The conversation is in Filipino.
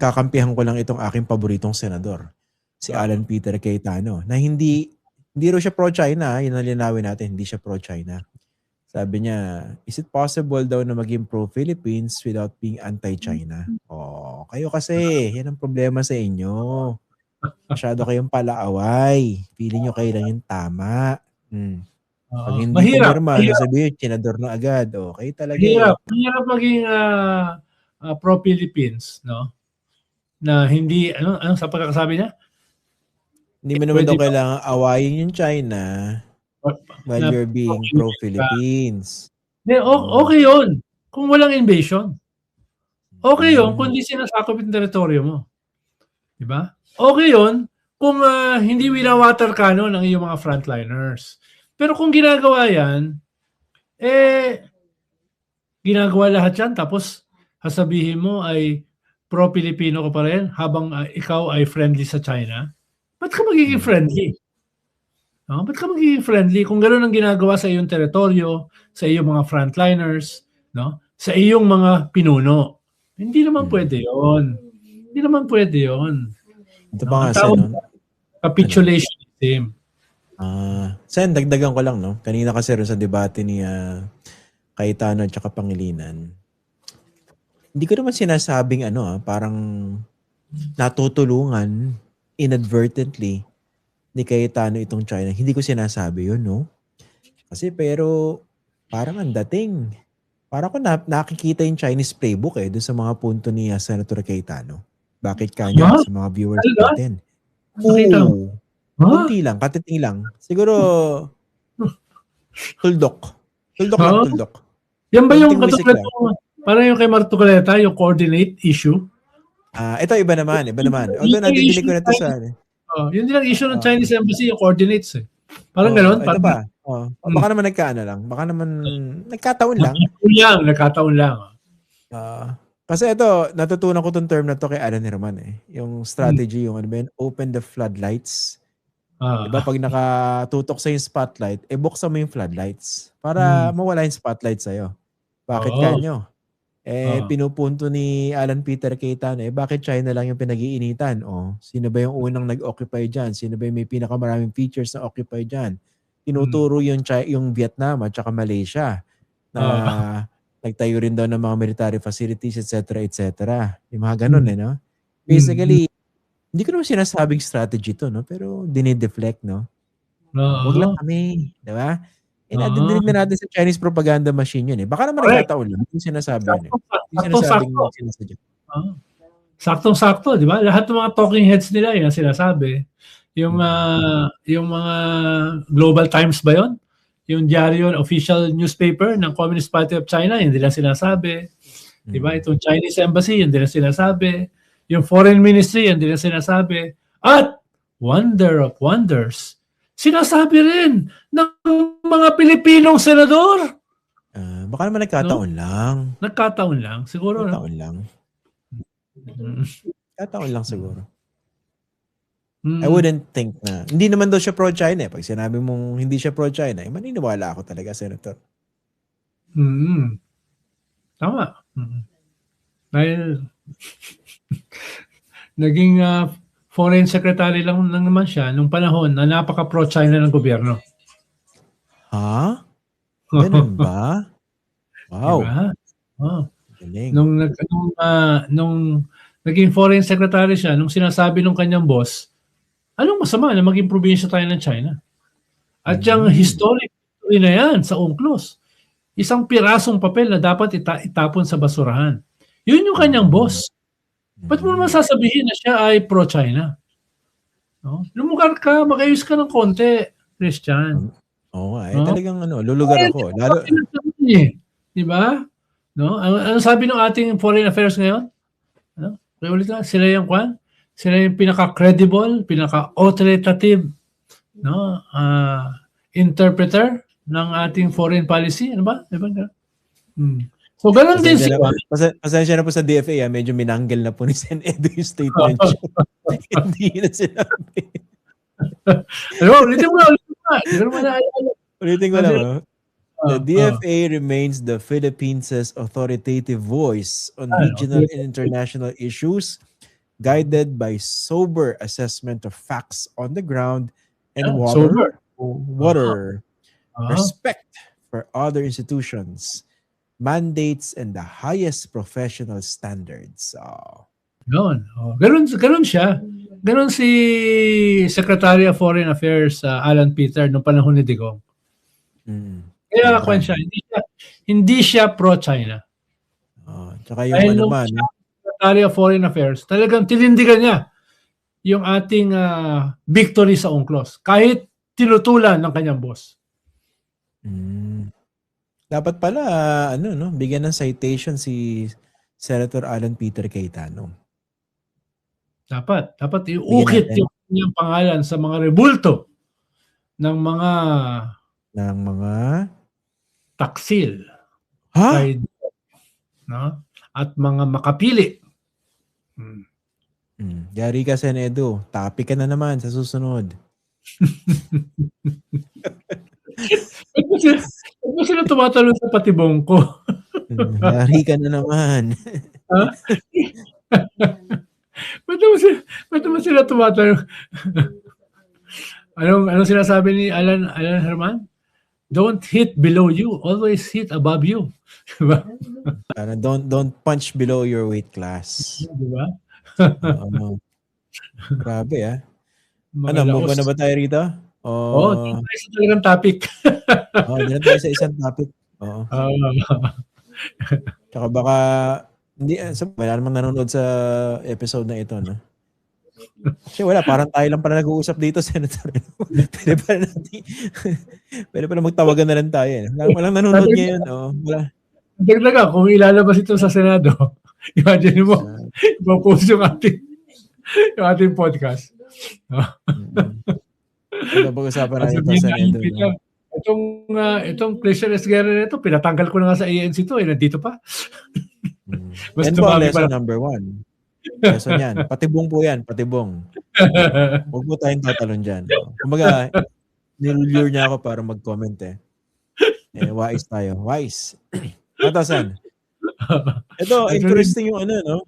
kakampihan ko lang itong aking paboritong senador, si Alan Peter Cayetano, na hindi raw siya pro-China, yun ang linawin natin, hindi siya pro-China. Sabi niya, is it possible daw na maging pro-Philippines without being anti-China? Oh, kayo kasi, yan ang problema sa inyo. Masyado kayong palaaway. Feeling nyo kayo lang yung tama. Pag hindi pumirma, sabihin, senador na agad. Okay talaga Mahirap maging pro-Philippines, no? Na hindi, ano sa pagkakasabi niya? Hindi mo naman daw kailangan awayin yung China while you're being pro-Philippines. Okay yun. Kung walang invasion. Okay yun kung hindi sinasakop yung teritoryo mo. Diba? Okay yun kung hindi winawater cannon ng iyong mga frontliners. Pero kung ginagawa yan, ginagawa lahat yan tapos sasabihin mo ay pro-Pilipino ka pa rin habang ikaw ay friendly sa China, ba't ka magiging friendly? No? Ba't ka magiging friendly kung gano'n ang ginagawa sa iyong teritoryo, sa iyong mga frontliners, no? Sa iyong mga pinuno? Hindi naman pwede yun. Hindi naman pwede yun. Ito pa nga, Sen, capitulationism. Sen, dagdagan ko lang, no? Kanina kasi rin sa debate ni Cayetano at saka Pangilinan, hindi ko naman sinasabing parang natutulungan inadvertently ni Cayetano itong China. Hindi ko sinasabi yun, no? Kasi pero parang ang dating. Parang ko nakikita yung Chinese playbook doon sa mga punto ni Senator Cayetano. Bakit kanya sa mga viewers natin? Oo. Kunti lang, katiting lang. Siguro tuldok. Tuldok. Yan ba yung katulad parang yung kay Martucoleta, yung coordinate issue? Ito iba naman. Although nadidinig ko na ito sa yun din ang issue ng Chinese Embassy, yung coordinates Parang gano'n. Ito pa. Baka naman nagkaano lang. Baka naman nagkataon lang. Nagkataon lang. Kasi ito, natutunan ko itong term na to kay Alan Herman Yung strategy, yung open the floodlights. Diba? Pag nakatutok sa yung spotlight, buksan mo yung floodlights para mawala yung spotlight sa'yo. Bakit kanyo? Pinupunto ni Alan Peter Cayetano, bakit China lang yung pinag-iinitan? Sino ba yung unang nag-occupy dyan? Sino ba yung may pinakamaraming features na occupy dyan? Tinuturo yung Vietnam at saka Malaysia na nagtayo rin daw ng mga military facilities, etc. Yung mga ganun no? Basically, hindi ko naman sinasabing strategy to, no? Pero dinideflect, no? Huwag lang kami, di ba? Nadidinig na natin sa Chinese propaganda machine yun Baka naman nagkataon lang. Yung sinasabi yun Yung sinasabing sinasadya. Saktong-sakto, di ba? Lahat ng mga talking heads nila yung sinasabi. Yung mga Global Times ba yun? Yung diaryo, official newspaper ng Communist Party of China, hindi lang sinasabi. Di ba? Itong Chinese Embassy, hindi lang sinasabi. Yung Foreign Ministry, hindi lang sinasabi. At, wonder of wonders, sinasabi rin ng mga Pilipinong senador. Baka naman nagkataon lang. Nagkataon lang. Siguro. Nagkataon lang. Nagkataon lang siguro. I wouldn't think na. Hindi naman daw siya pro-China. Pag sinabi mong hindi siya pro-China, maniniwala ako talaga, Senator. Tama. Dahil naging foreign secretary lang naman siya nung panahon na napaka pro-China ng gobyerno. Ha? Ganun ba? Wow. Diba? Nung naging foreign secretary siya, nung sinasabi ng kanyang boss, anong masama na maging probinsya tayo ng China? At yung historic na yan sa UNCLOS, isang pirasong papel na dapat itapon sa basurahan. Yun yung kanyang boss. Ba't mo naman sasabihin na siya ay pro-China? No? Lumugar ka, mag-ayos ka ng konti, Christian. Oo nga, talagang lulugar ako. Lalo... Diba? No? Ano sabi ng ating foreign affairs ngayon? Sila yung Sila yung pinaka-credible, pinaka-authoritative interpreter ng ating foreign policy. Ano ba? So, ganun din siya. Pasensya na po sa DFA, medyo minanggel na po ni Sen Edo yung statement siya. Hindi na sinabi. Ulitin ko na. The DFA remains the Philippines' authoritative voice on regional and international issues guided by sober assessment of facts on the ground and respect for other institutions, mandates, and the highest professional standards. Ganun siya. Ganun si Secretary of Foreign Affairs Alan Peter noong panahon ni Digong. Kaya siya, hindi siya pro-China. Tsaka yung Secretary of Foreign Affairs, talagang tinindigan niya yung ating victory sa UNCLOS kahit tinutulan ng kanyang boss. Dapat pala bigyan ng citation si Senator Alan Peter Cayetano. Dapat iukit yung kanyang pangalan sa mga rebulto ng mga taksil. No? At mga makapili. Yari ka, Senedo. Topic ka na naman sa susunod. Ba't sila tumatalon sa patibong ko? Yari ka na naman. Ba't naman sila tumatalon? Anong sinasabi ni Alan Herman? Don't hit below you, always hit above you. Diba? Don't punch below your weight class. Diba? Grabe move na ba tayo rito? Dito tayo sa talagang topic. Dito tayo sa isang topic. Tsaka baka wala namang nanonood sa episode na ito, no? Kasi wala, parang tayo lang pala nag-uusap dito, Senator. Pwede pala magtawagan na lang tayo. Walang nanonood ngayon. Dagdaga, kung ilalabas ito sa Senado, imagine mo, ipopost yung ating podcast. Pag-usapan natin ito sa Senado. Itong Christian Esguerra nito, pinatanggal ko na nga sa ANC to, nandito pa. Yan po ang lesson number 1. Lesson yan. Patibong po yan, patibong. Huwag po tayong tatalon dyan. Kumbaga, nilulure niya ako para mag-comment wise tayo. Wise. Matasan. Ito, interesting yung no?